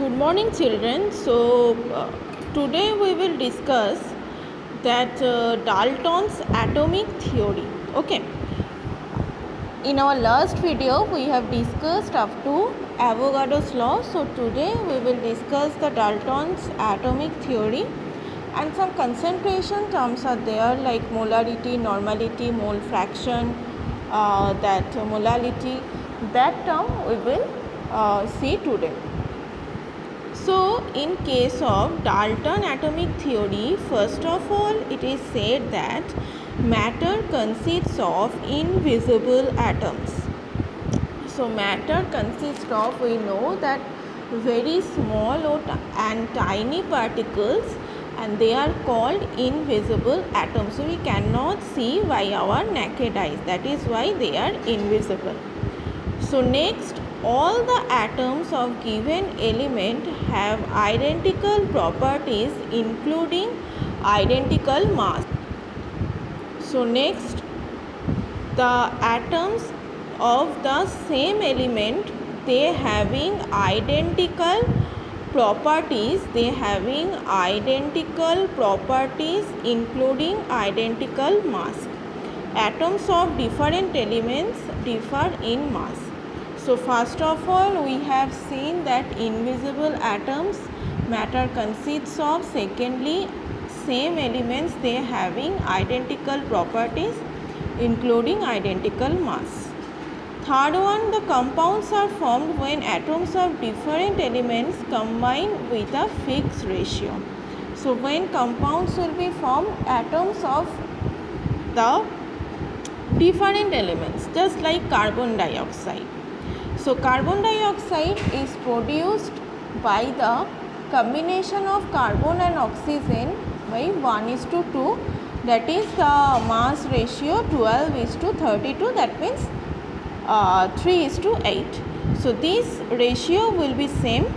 Good morning, children. Today we will discuss that Dalton's atomic theory. Okay. In our last video, we have discussed up to Avogadro's law. So today we will discuss the Dalton's atomic theory, and some concentration terms are there like molarity, normality, mole fraction, that molality. That term we will see today. So, in case of Dalton atomic theory, first of all, it is said that matter consists of invisible atoms. So, matter consists of, we know that very small and tiny particles, and they are called invisible atoms. So, we cannot see by our naked eyes. That is why they are invisible. So, next, all the atoms of given element have identical properties including identical mass. So, next, the atoms of the same element, they having identical properties including identical mass. Atoms of different elements differ in mass. So, first of all, we have seen that invisible atoms matter consists of. Secondly, same elements, they having identical properties including identical mass. Third one, the compounds are formed when atoms of different elements combine with a fixed ratio. So, when compounds will be formed, atoms of the different elements, just like carbon dioxide. So, carbon dioxide is produced by the combination of carbon and oxygen by 1:2, that is the mass ratio 12:32, that means 3:8. So, this ratio will be same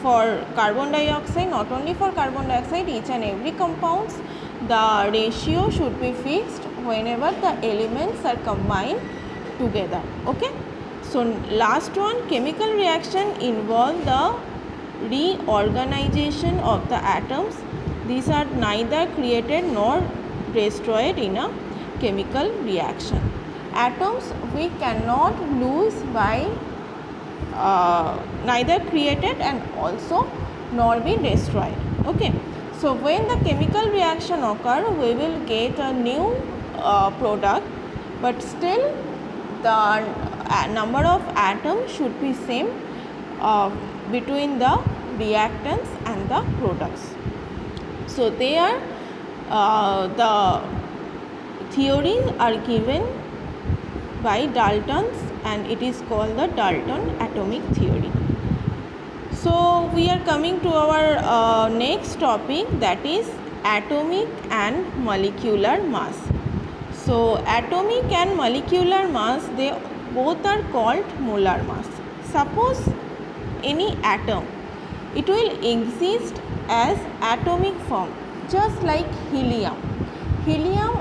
for carbon dioxide. Not only for carbon dioxide, each and every compounds, the ratio should be fixed whenever the elements are combined together. Okay. So, last one, chemical reaction involve the reorganization of the atoms. These are neither created nor destroyed in a chemical reaction. Atoms we cannot lose by neither created and also nor be destroyed. Okay. So, when the chemical reaction occur, we will get a new product, but still the number of atoms should be same between the reactants and the products. So, there the theories are given by Dalton's, and it is called the Dalton atomic theory. So, we are coming to our next topic, that is atomic and molecular mass. So, atomic and molecular mass, they both are called molar mass. Suppose any atom, it will exist as atomic form, just like helium. Helium,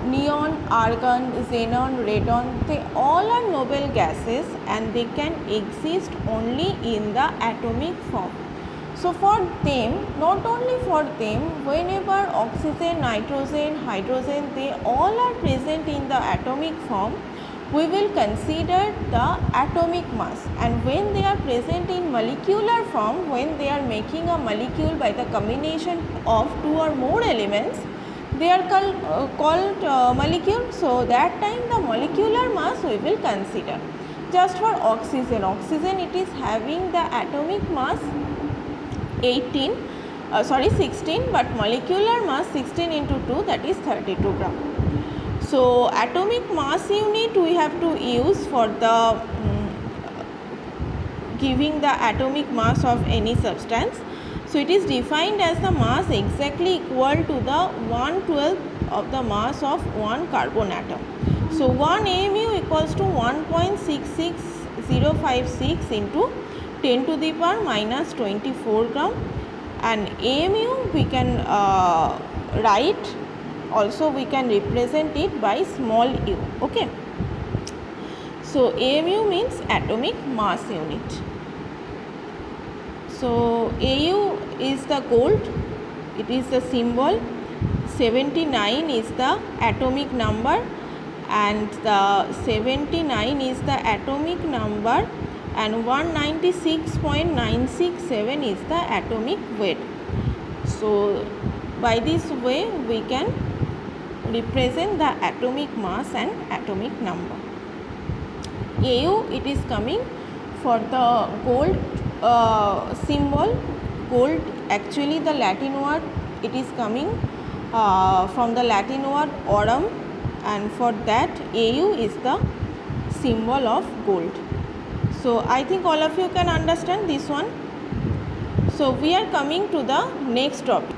neon, argon, xenon, radon, they all are noble gases and they can exist only in the atomic form. So, for them, not only for them, whenever oxygen, nitrogen, hydrogen, they all are present in the atomic form, we will consider the atomic mass, and when they are present in molecular form, when they are making a molecule by the combination of two or more elements, they are called molecule. So, that time the molecular mass we will consider. Just for oxygen, it is having the atomic mass 16, but molecular mass 16 into 2, that is 32 gram. So, atomic mass unit we have to use for the giving the atomic mass of any substance. So, it is defined as the mass exactly equal to the 1/12 of the mass of one carbon atom. So, 1 AMU equals to 1.66056 into 10 to the power minus 24 gram, and AMU we can write, also we can represent it by small u. Okay. So, AMU means atomic mass unit. So Au is the gold, it is the symbol, 79 is the atomic number, and the 79 is the atomic number, and 196.967 is the atomic weight. So by this way we can represent the atomic mass and atomic number. Au, it is coming for the gold symbol. Gold, actually the Latin word, it is coming from the Latin word aurum, and for that Au is the symbol of gold. So I think all of you can understand this one. So we are coming to the next topic.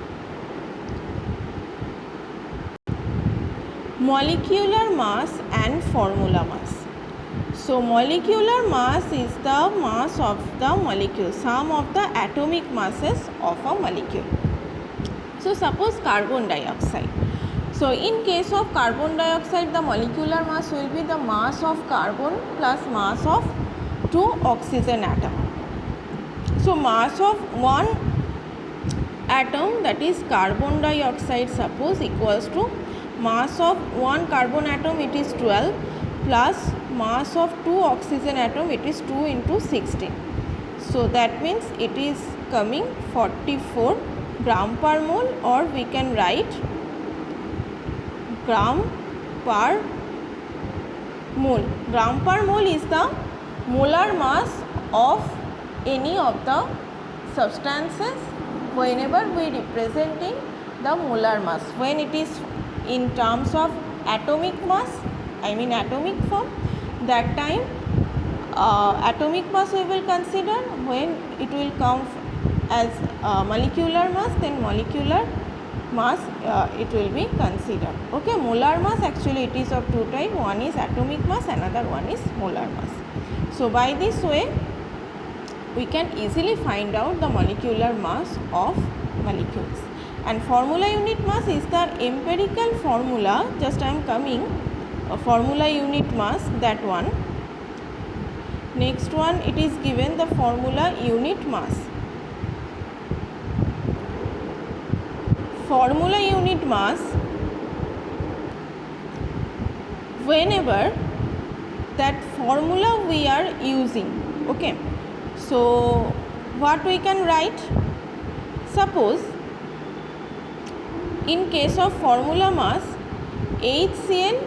Molecular mass and formula mass. So molecular mass is the mass of the molecule, sum of the atomic masses of a molecule. So suppose carbon dioxide. So in case of carbon dioxide, the molecular mass will be the mass of carbon plus mass of 2 oxygen atom. So mass of one atom, that is carbon dioxide, suppose equals to mass of one carbon atom, it is 12, plus mass of 2 oxygen atom, it is 2 into 16. So that means it is coming 44 gram per mole, or we can write gram per mole. Gram per mole is the molar mass of any of the substances whenever we representing the molar mass. When it is in terms of atomic mass, I mean atomic form, that time atomic mass we will consider. When it will come as molecular mass, then molecular mass it will be considered. Okay, molar mass actually it is of two types, one is atomic mass, another one is molar mass. So by this way we can easily find out the molecular mass of molecules. And formula unit mass is the empirical formula, just I am coming formula unit mass, that one. Next one, it is given the formula unit mass. Formula unit mass, whenever that formula we are using, okay. So what we can write? Suppose in case of formula mass, HCl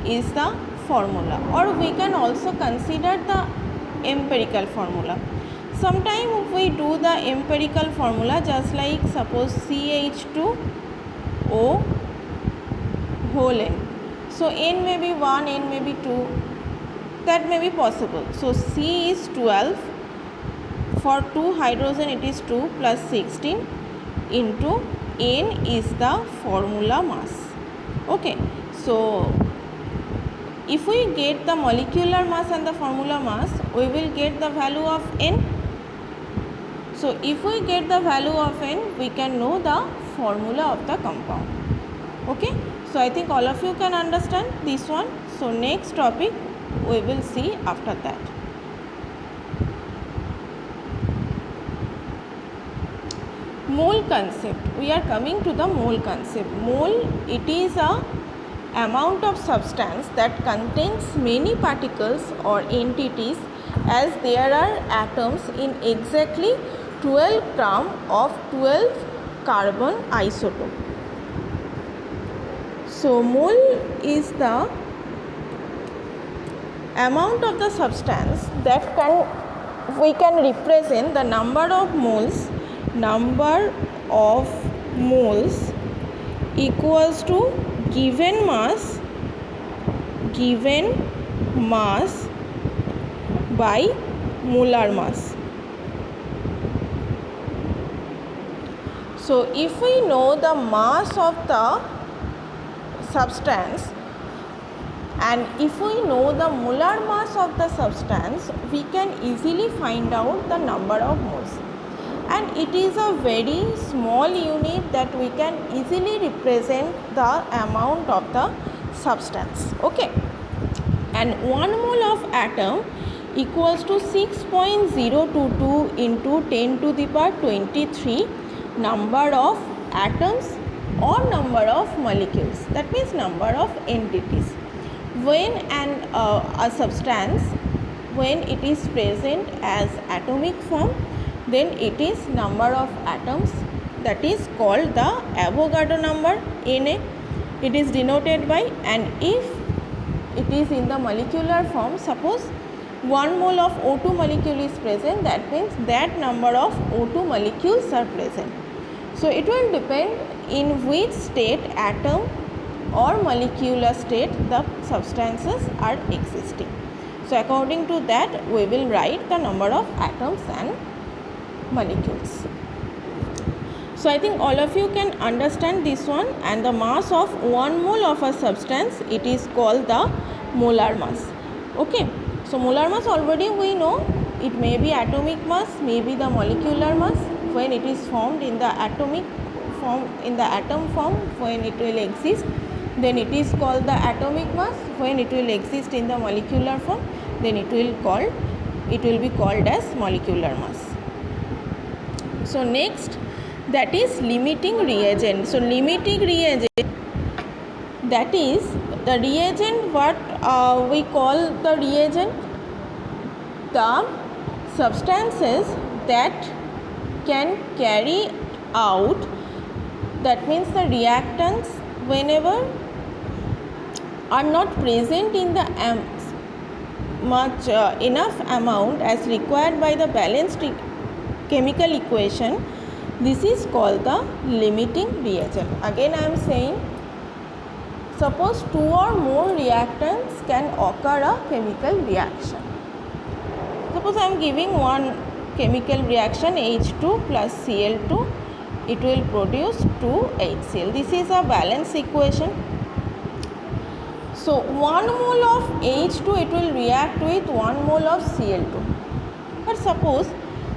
is the formula, or we can also consider the empirical formula. Sometimes we do the empirical formula, just like suppose CH2O whole n. So n may be 1, n may be 2, that may be possible. So C is 12, for 2 hydrogen it is 2 plus 16 into n is the formula mass. Okay, so if we get the molecular mass and the formula mass, we will get the value of n. So if we get the value of n, we can know the formula of the compound. Okay, so I think all of you can understand this one. So next topic we will see after that. Mole concept. We are coming to the mole concept. Mole, it is a amount of substance that contains many particles or entities, as there are atoms in exactly 12 gram of 12 carbon isotope. So mole is the amount of the substance that we can represent the number of moles equals to given mass by molar mass. So if we know the mass of the substance and if we know the molar mass of the substance, we can easily find out the number of moles. And it is a very small unit that we can easily represent the amount of the substance. Okay, and 1 mole of atom equals to 6.022 into 10 to the power 23 number of atoms or number of molecules, that means number of entities. When a substance, when it is present as atomic form, then it is number of atoms, that is called the Avogadro number, Na. It is denoted by, and if it is in the molecular form, suppose 1 mole of O2 molecule is present, that means that number of O2 molecules are present. So it will depend in which state, atom or molecular state, the substances are existing. So according to that we will write the number of atoms and molecules. So I think all of you can understand this one. And the mass of 1 mole of a substance, it is called the molar mass. Okay, so molar mass already we know, it may be atomic mass, may be the molecular mass. When it is formed in the atomic form, in the atom form, when it will exist, then it is called the atomic mass. When it will exist in the molecular form, then it will be called as molecular mass. So next, that is limiting reagent. So limiting reagent, that is the reagent, what we call the reagent, the substances that can carry out, that means the reactants whenever are not present in the enough amount as required by the balanced chemical equation, this is called the limiting reagent. Again I am saying, suppose 2 or more reactants can occur a chemical reaction. Suppose I am giving one chemical reaction H2 plus Cl2, it will produce 2 HCl. This is a balance equation. So 1 mole of H2, it will react with 1 mole of Cl2. But suppose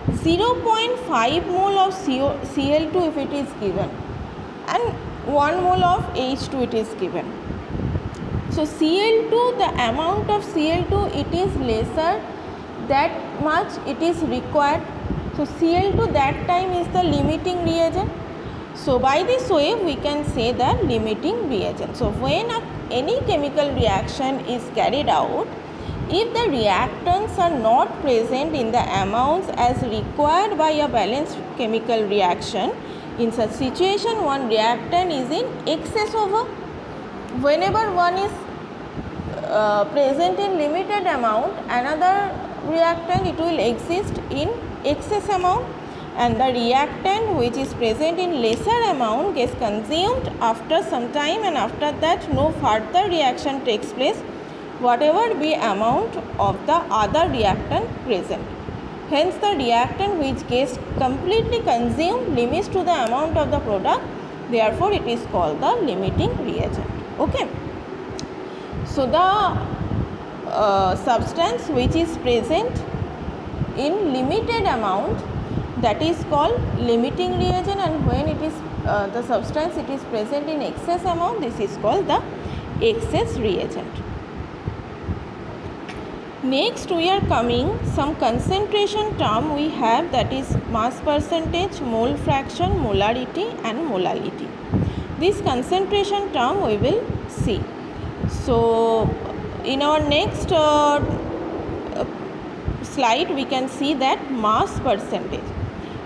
0.5 mole of Cl2 if it is given and 1 mole of H2 it is given. So Cl2, the amount of Cl2, it is lesser, that much it is required. So Cl2 that time is the limiting reagent. So by this way we can say the limiting reagent. So when any chemical reaction is carried out, if the reactants are not present in the amounts as required by a balanced chemical reaction, in such situation one reactant is in excess over. Whenever one is present in limited amount, another reactant it will exist in excess amount, and the reactant which is present in lesser amount gets consumed after some time, and after that no further reaction takes place, whatever be amount of the other reactant present. Hence the reactant which gets completely consumed limits to the amount of the product, therefore it is called the limiting reagent. Okay. So the substance which is present in limited amount, that is called limiting reagent, and when it is the substance it is present in excess amount, this is called the excess reagent. Next we are coming some concentration term we have, that is mass percentage, mole fraction, molarity and molality. This concentration term we will see. So in our next slide we can see that mass percentage.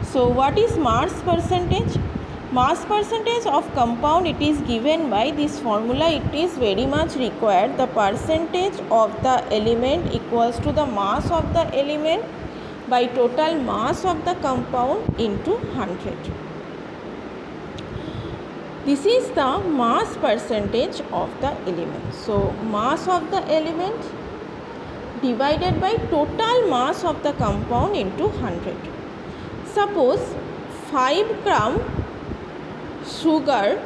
So what is mass percentage? Mass percentage of compound, it is given by this formula. It is very much required. The percentage of the element equals to the mass of the element by total mass of the compound into 100. This is the mass percentage of the element. So mass of the element divided by total mass of the compound into 100. Suppose 5 gram sugar,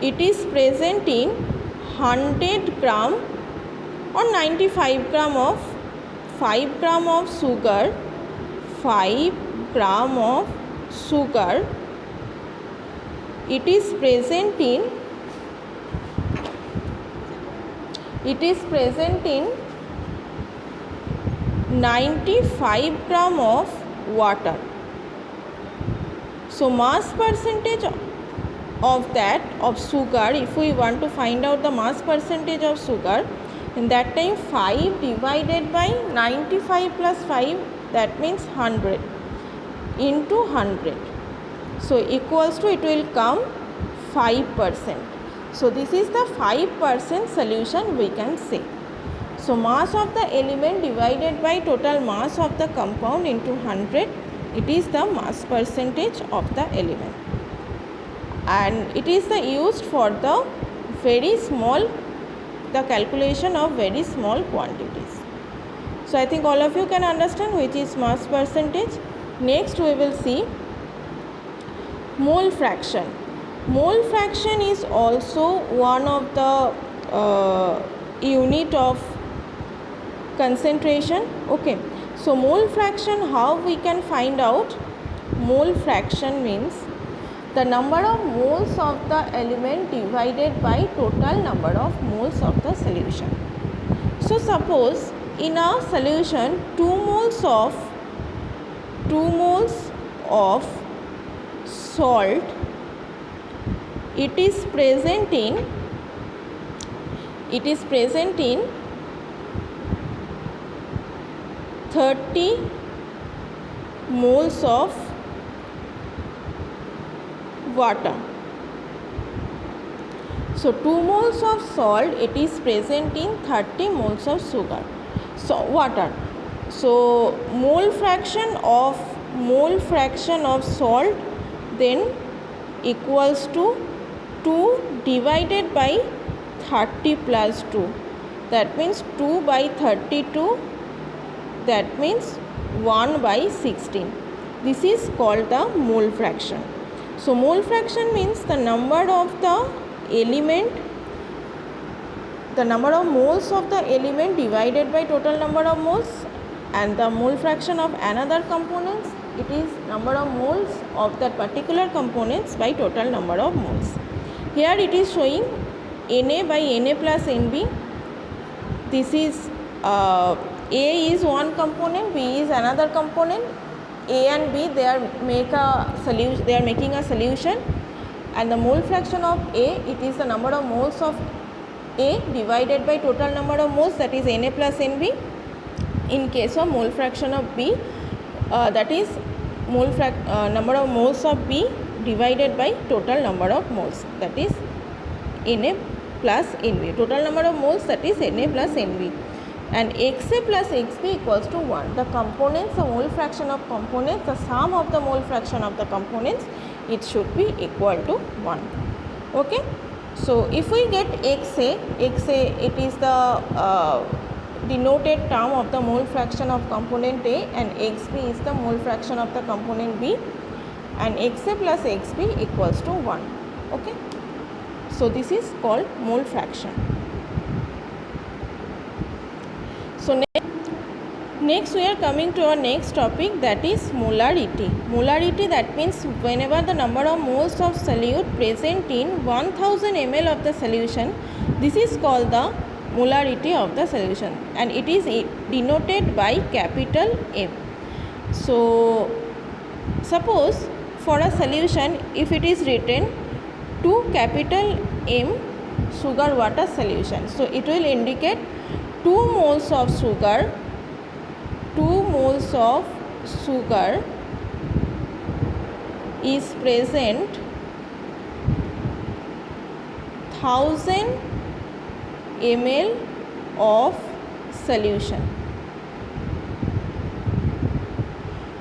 it is present in 100 gram or 95 gram of 5 gram of sugar, 5 gram of sugar, it is present in 95 gram of water. So mass percentage of that of sugar, if we want to find out the mass percentage of sugar, in that time 5 divided by 95 plus 5, that means 100 into 100. So equals to, it will come 5%. So this is the 5% solution we can say. So mass of the element divided by total mass of the compound into 100, it is the mass percentage of the element, and it is the used for the very small, the calculation of very small quantities. So I think all of you can understand which is mass percentage. Next we will see mole fraction. Mole fraction is also one of the unit of concentration. Okay, so mole fraction, how we can find out? Mole fraction means the number of moles of the element divided by total number of moles of the solution. So suppose in a solution 2 moles of salt, it is present in 30 moles of water. So 2 moles of salt, it is present in 30 moles of sugar, so water. So mole fraction of salt then equals to 2 divided by 30 plus 2, that means 2 by 32, that means 1 by 16. This is called the mole fraction. So mole fraction means the number of the element, the number of moles of the element divided by total number of moles, and the mole fraction of another components, it is number of moles of that particular components by total number of moles. Here it is showing Na by Na plus Nb. This is A is one component, B is another component. A and B, they are making a solution, and the mole fraction of A, it is the number of moles of A divided by total number of moles, that is Na plus Nb. In case of mole fraction of B, that is number of moles of B divided by total number of moles, that is Na plus Nb. Total number of moles, that is Na plus Nb. And Xa plus Xb equals to 1. The components, the mole fraction of components, the sum of the mole fraction of the components, it should be equal to 1. Okay. So if we get Xa, it is the denoted term of the mole fraction of component A, and Xb is the mole fraction of the component B, and Xa plus Xb equals to 1. Okay. So this is called mole fraction. So next we are coming to our next topic, that is molarity. Molarity, that means whenever the number of moles of solute present in 1000 ml of the solution, this is called the molarity of the solution, and it is denoted by capital M. So suppose for a solution, if it is written 2 capital M sugar water solution, so it will indicate 2 moles of sugar is present 1000 ml of solution.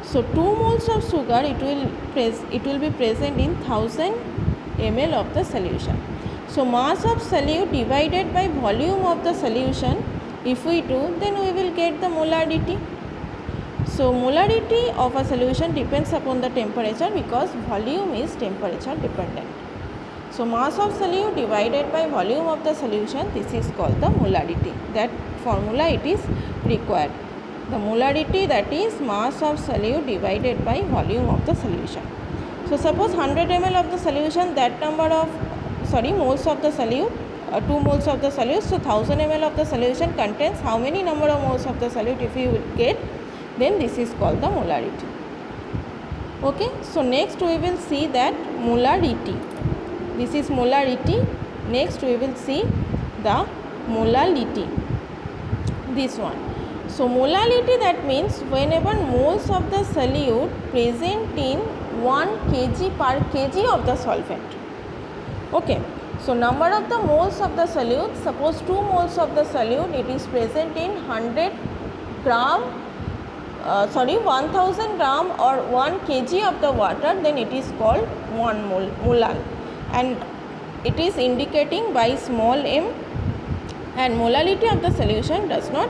So 2 moles of sugar, it will be present in 1000 ml of the solution. So mass of solute divided by volume of the solution, if we do, then we will get the molarity. So molarity of a solution depends upon the temperature, because volume is temperature dependent. So mass of solute divided by volume of the solution, this is called the molarity. That formula it is required. The molarity, that is mass of solute divided by volume of the solution. So suppose 100 ml of the solution, that number of moles of the solute 2 moles of the solute. So 1000 ml of the solution contains how many number of moles of the solute? If you get, then this is called the molarity. Okay, so next we will see that molarity. This is molarity. Next we will see the molality. This one. So molality, that means whenever moles of the solute present in 1 kg per kg of the solvent. Okay, so number of the moles of the solute, suppose 2 moles of the solute, it is present in 100 gram 1000 gram or 1 kg of the water, then it is called 1 molal, and it is indicating by small m. And molality of the solution does not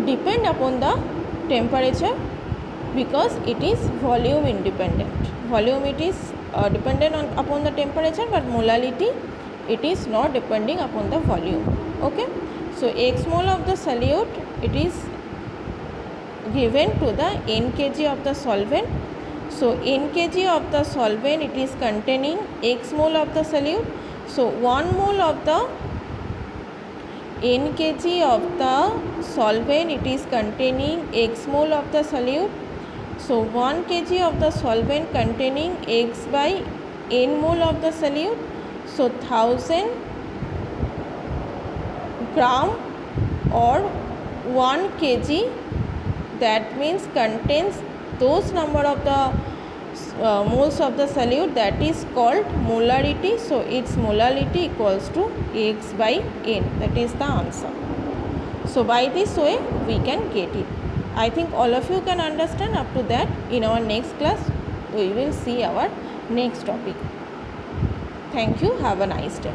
depend upon the temperature because it is volume independent. Volume, it is dependent upon the temperature, but molality, it is not depending upon the volume. Okay, so x mole of the solute, it is given to the n kg of the solvent. So n kg of the solvent, it is containing x mole of the solute. So 1 mole of the n kg of the solvent, it is containing x mole of the solute. So 1 kg of the solvent containing x by n mole of the solute. So 1000 gram or 1 kg, that means contains those number of the moles of the solute, that is called molarity. So its molality equals to x by n, that is the answer. So by this way we can get it. I think all of you can understand. Up to that, in our next class we will see our next topic. Thank you. Have a nice day.